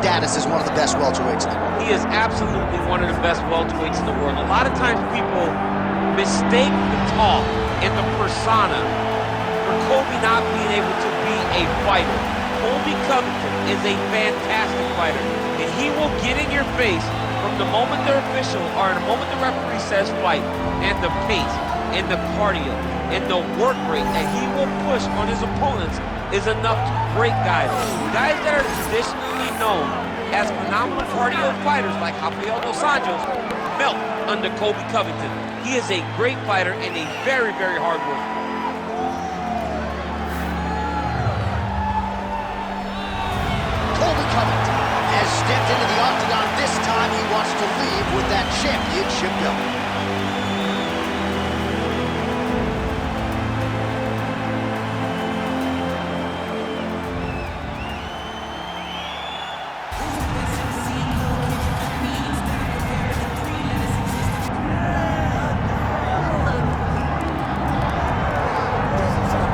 status as one of the best welterweights in the world. He is absolutely one of the best welterweights in the world. A lot of times people mistake the talk and the persona for Colby not being able to be a fighter. Colby Covington is a fantastic fighter, and he will get in your face from the moment the official, or the moment the referee says fight, and the pace, and the cardio, and the work rate that he will push on his opponents is enough to break guys. Guys that are traditionally known as phenomenal cardio fighters like Rafael dos Anjos melt under Colby Covington. He is a great fighter and a very, very hard worker. Colby Covington has stepped into the octagon. This time he wants to leave with that championship belt.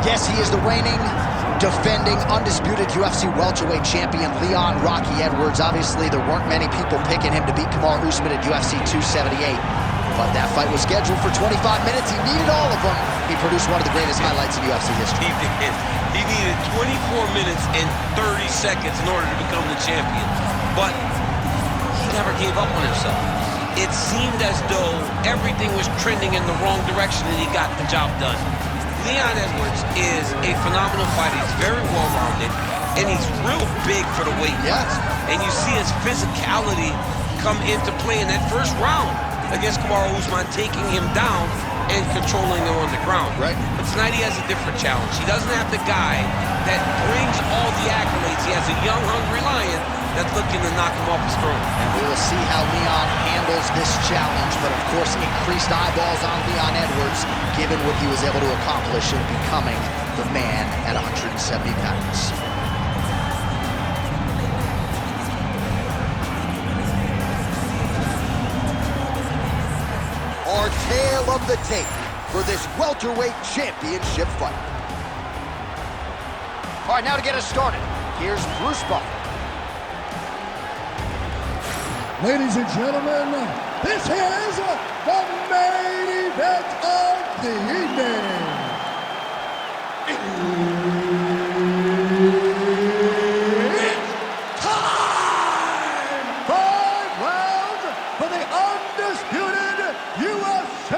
Yes, he is the reigning, defending, undisputed UFC welterweight champion, Leon Rocky Edwards. Obviously, there weren't many people picking him to beat Kamaru Usman at UFC 278. But that fight was scheduled for 25 minutes. He needed all of them. He produced one of the greatest highlights in UFC history. He did. He needed 24 minutes and 30 seconds in order to become the champion. But he never gave up on himself. It seemed as though everything was trending in the wrong direction, and he got the job done. Leon Edwards is a phenomenal fighter. He's very well-rounded, and he's real big for the weight class. And you see his physicality come into play in that first round against Kamaru Usman, taking him down and controlling him on the ground. Right. But tonight he has a different challenge. He doesn't have the guy that brings all the accolades. He has a young, hungry lion that's looking to knock him off his throne. And we will see how Leon handles this challenge, but of course increased eyeballs on Leon Edwards, given what he was able to accomplish in becoming the man at 170 pounds. Our tale of the tape for this welterweight championship fight. All right, now to get us started, here's Bruce Buffer. Ladies and gentlemen, this is the main event of the evening. It's time! 5 rounds for the undisputed UFC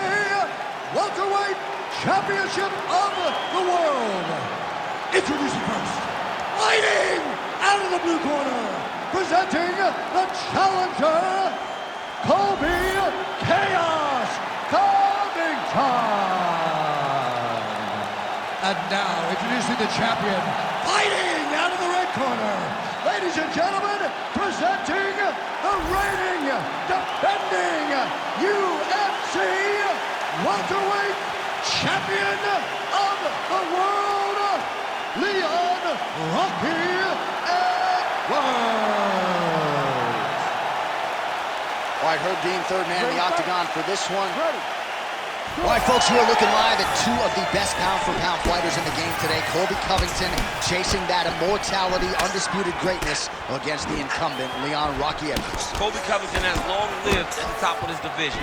welterweight championship of the world. Introducing first, fighting out of the blue corner, presenting the challenger, Colby Chaos Covington. And now, introducing the champion, fighting out of the red corner, ladies and gentlemen, presenting the reigning, defending UFC welterweight champion of the world, Leon Rocky Edwards. All right, Herb Dean, third man in the octagon for this one. All right, folks, we are looking live at 2 of the best pound-for-pound fighters in the game today. Colby Covington chasing that immortality, undisputed greatness against the incumbent, Leon Rocky Edwards. Colby Covington has long lived at the top of his division.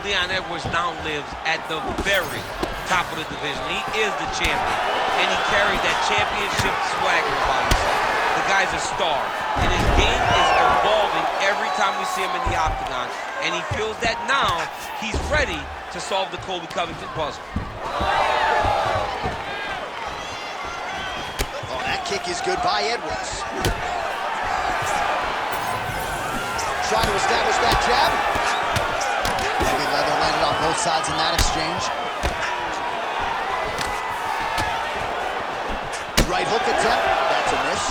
Leon Edwards now lives at the very top of the division. He is the champion, and he carried that championship swagger about himself. The guy's a star, and his game is evolving every time we see him in the octagon, and he feels that now he's ready to solve the Colby Covington puzzle. Oh, that kick is good by Edwards. Trying to establish that jab. Heavy leather landed on both sides in that exchange. Right hook attempt, that's a miss.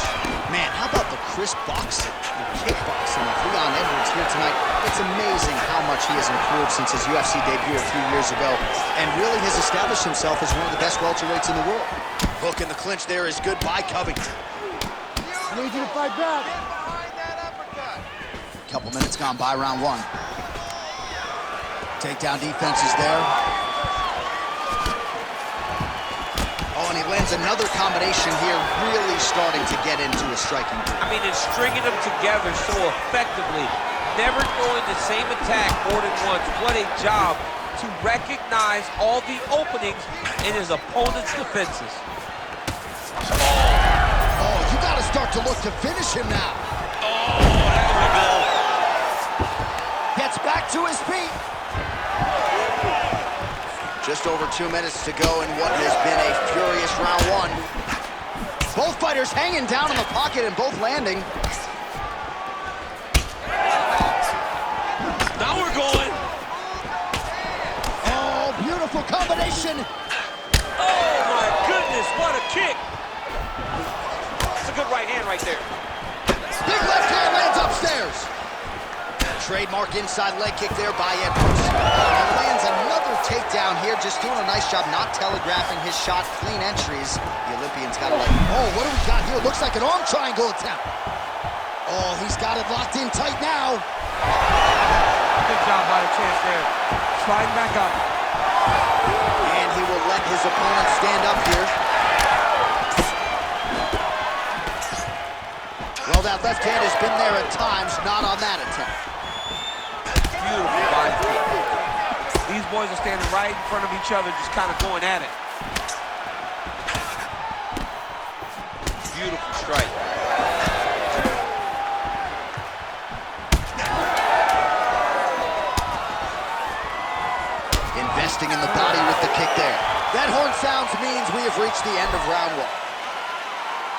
Man, how about the crisp boxing and kickboxing of Leon Edwards here tonight? It's amazing how much he has improved since his UFC debut a few years ago, and really has established himself as one of the best welterweights in the world. Hook in the clinch there is good by Covington. I need you to fight back. Couple minutes gone by round 1. Takedown defense is there. Oh, and he lands another combination here, really starting to get into a striking groove. I mean, it's stringing them together so effectively, never throwing the same attack more than once. What a job to recognize all the openings in his opponent's defenses. Oh, you got to start to look to finish him now. Oh, that was a goal. Gets back to his feet. Just over 2 minutes to go in what has been a furious round one. Both fighters hanging down in the pocket and both landing. Now we're going. Oh, beautiful combination. Oh, my goodness, what a kick. That's a good right hand right there. Big left hand lands upstairs. Trademark inside leg kick there by Edwards. He lands another takedown here, just doing a nice job not telegraphing his shot. Clean entries. The Olympian's got to oh, what do we got here? Looks like an arm triangle attempt. Oh, he's got it locked in tight now. Good job by the chance there. Sliding back up. And he will let his opponent stand up here. Well, that left hand has been there at times, not on that attempt. Beautiful body kick. These boys are standing right in front of each other, just kind of going at it. Beautiful strike. Investing in the body with the kick there. That horn sounds means we have reached the end of round one.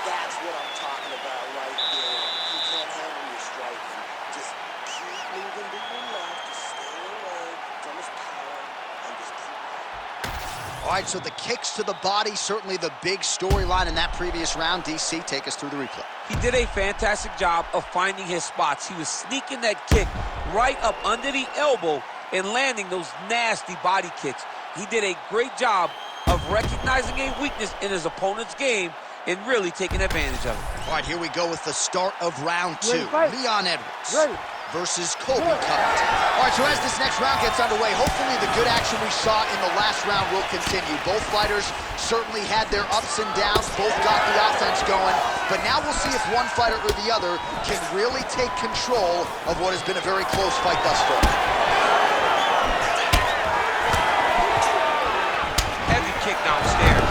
That's what I'm talking about right there. You can't handle your striking. Just keep moving to your left. Just stay away from his power and just keep going. All right, so the kicks to the body, certainly the big storyline in that previous round. DC, take us through the replay. He did a fantastic job of finding his spots. He was sneaking that kick right up under the elbow and landing those nasty body kicks. He did a great job of recognizing a weakness in his opponent's game and really taking advantage of it. All right, here we go with the start of round two. Leon Edwards versus Colby Covington. All right, so as this next round gets underway, hopefully the good action we saw in the last round will continue. Both fighters certainly had their ups and downs, both got the offense going, but now we'll see if one fighter or the other can really take control of what has been a very close fight thus far. Heavy kick downstairs.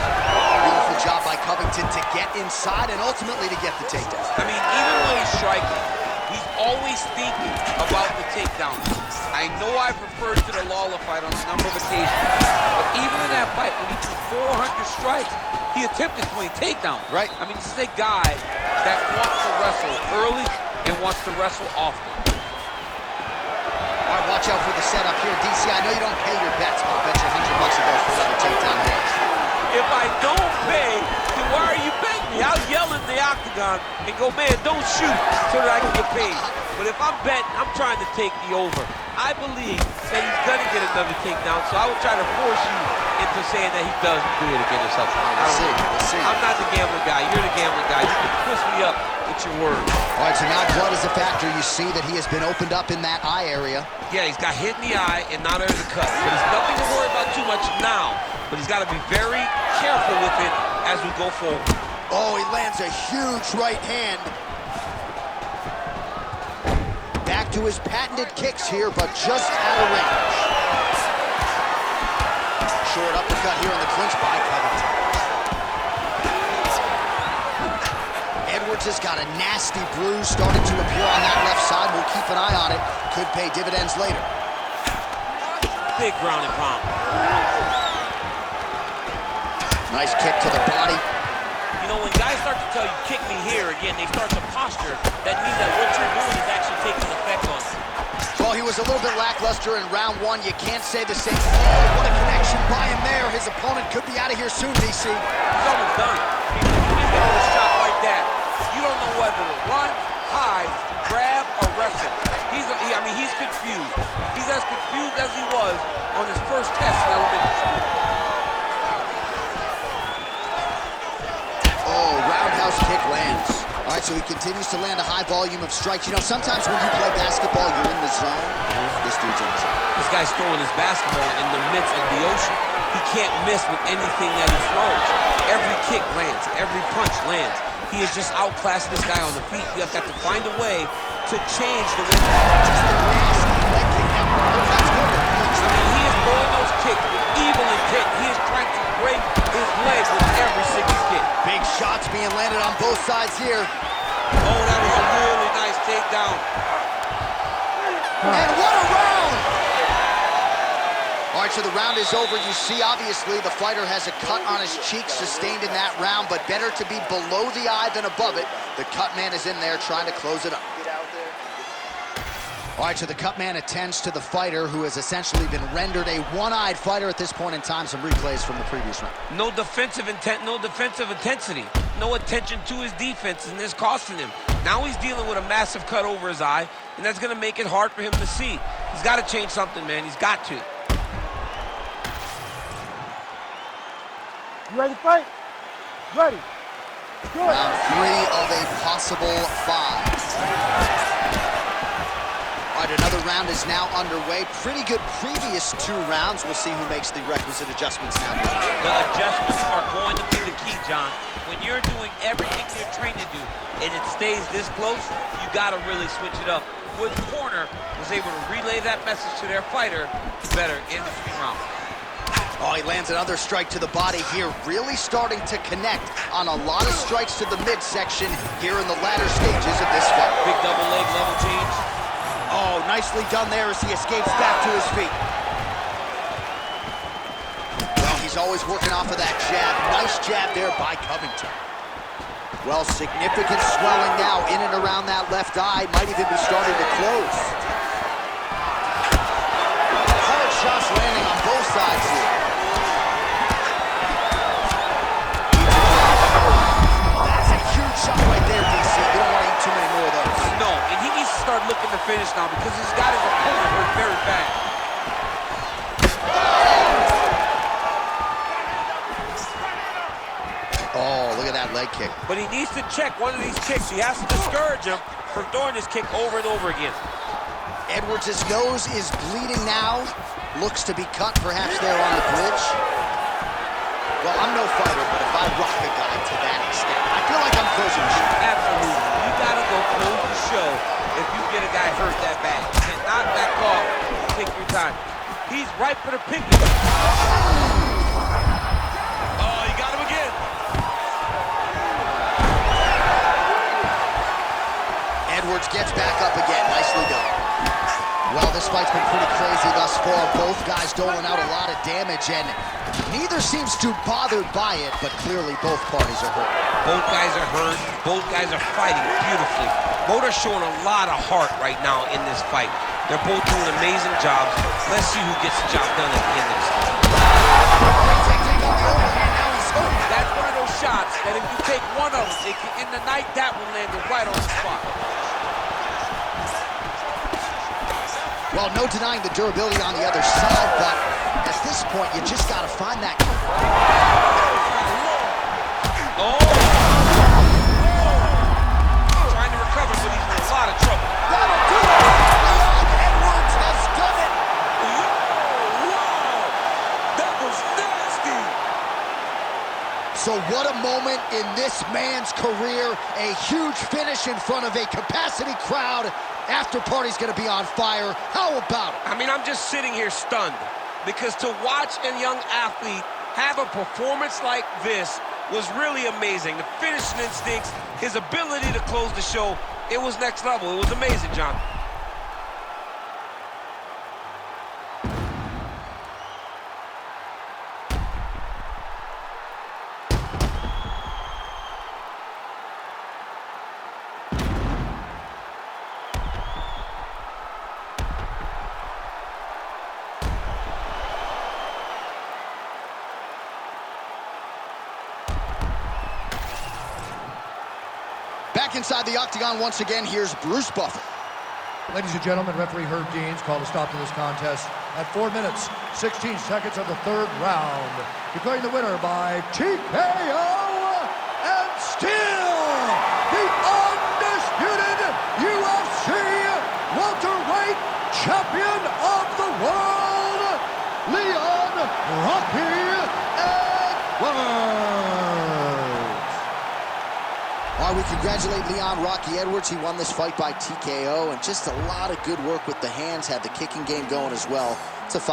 Beautiful job by Covington to get inside and ultimately to get the takedown. I mean, even when he's striking, he's always thinking about the takedown. I know I've referred to the Lawler fight on a number of occasions, but even in that fight, when he threw 400 strikes, he attempted 20 takedowns. Right. I mean, this is a guy that wants to wrestle early and wants to wrestle often. All right, watch out for the setup here. DC, I know you don't pay your bets, but I'll bet you $100 a go for another takedown hit. If I don't pay, then why are you betting me? I'll yell in the octagon and go, man, don't shoot so that I can get paid. But if I'm betting, I'm trying to take the over. I believe that he's going to get another takedown, so I would try to force you into saying that he doesn't do it again or something. We'll see. I'm not the gambling guy. You're the gambling guy. You can twist me up with your words. All right, so now blood is a factor. You see that he has been opened up in that eye area. Yeah, he's got hit in the eye and not under the cut. So there's nothing to worry about too much now, but he's got to be very careful with it as we go forward. Oh, he lands a huge right hand. Back to his patented kicks here, but just out of range. Short uppercut here in the clinch by Covington. Edwards has got a nasty bruise starting to appear on that left side. We'll keep an eye on it. Could pay dividends later. Big ground and pound. Nice kick to the body. You know, when guys start to tell you, kick me here, again, they start to posture. That means that what you're doing is actually taking effect on you. Well, he was a little bit lackluster in round one. You can't say the same. Oh, what a connection by him there. His opponent could be out of here soon, DC. He's almost done. He's getting a shot like that. You don't know whether to run, hide, grab, or wrestle. He's confused. He's as confused as he was on his first test in elementary school. Oh, roundhouse kick lands. All right, so he continues to land a high volume of strikes. You know, sometimes when you play basketball, you're in the zone. This dude's in the zone. This this guy's throwing his basketball in the midst of the ocean. He can't miss with anything that he throws. Every kick lands, every punch lands. He is just outclassing this guy on the feet. You have got to find a way to change the way. I mean, he is throwing those kicks with evil intent. He is trying to break his legs with every single kick. Big shots being landed on both sides here. Oh, that was a really nice takedown. And what a round! All right, so the round is over. You see, obviously, the fighter has a cut on his cheek sustained in that round, but better to be below the eye than above it. The cut man is in there trying to close it up. All right, so the cut man attends to the fighter who has essentially been rendered a one-eyed fighter at this point in time. Some replays from the previous round. No defensive intent, no defensive intensity. No attention to his defense, and this costing him. Now he's dealing with a massive cut over his eye, and that's going to make it hard for him to see. He's got to change something, man. He's got to. You ready to fight? Ready. Good. Round 3 of a possible 5. All right, another round is now underway. Pretty good previous 2 rounds. We'll see who makes the requisite adjustments now. The adjustments are going to be the key, John. When you're doing everything you're trained to do and it stays this close, you got to really switch it up. Wood's corner was able to relay that message to their fighter better in the 3rd round. Oh, he lands another strike to the body here, really starting to connect on a lot of strikes to the midsection here in the latter stages of this fight. Big double leg level change. Oh, nicely done there as he escapes back to his feet. Well, he's always working off of that jab. Nice jab there by Covington. Well, significant swelling now in and around that left eye. Might even be starting to close. Hard shots landing on both sides here. That's a huge shot right there, DC. You don't want to eat too many more of those. No, and he needs to start looking to finish now because he's got his opponent hurt very bad. Oh, look at that leg kick. But he needs to check one of these kicks. He has to discourage him from throwing this kick over and over again. Edwards' nose is bleeding now. Looks to be cut perhaps there on the bridge. Well, I'm no fighter, but if I rock a guy to that extent, I feel like I'm closing the show. Absolutely. You gotta go close the show if you get a guy hurt that bad. You cannot back off. Take your time. He's right for the picking. Oh, you got him again. Edwards gets back up again. Nicely done. Well, this fight's been pretty crazy thus far. Both guys doling out a lot of damage, and neither seems too bothered by it, but clearly both parties are hurt. Both guys are hurt. Both guys are fighting beautifully. Both are showing a lot of heart right now in this fight. They're both doing amazing jobs. Let's see who gets the job done at the end of this fight. That's one of those shots that if you take one of them, in the night, that one landed right on the spot. Well, no denying the durability on the other side, but at this point, you just got to find that. Oh! Trying to recover, but he's in a lot of trouble. That'll do it! Leon Edwards has done it! Wow! That was nasty! So what a moment in this man's career. A huge finish in front of a capacity crowd. After party's gonna be on fire. How about it? I mean, I'm just sitting here stunned because to watch a young athlete have a performance like this was really amazing. The finishing instincts, his ability to close the show, it was next level. It was amazing, John. Back inside the octagon once again, here's Bruce Buffer. Ladies and gentlemen, referee Herb Deans called a stop to this contest at 4 minutes, 16 seconds of the 3rd round. Declaring the winner by TKO and still the undisputed UFC welterweight champion of the world, All right, we congratulate Leon Rocky Edwards. He won this fight by TKO, and just a lot of good work with the hands, had the kicking game going as well. It's a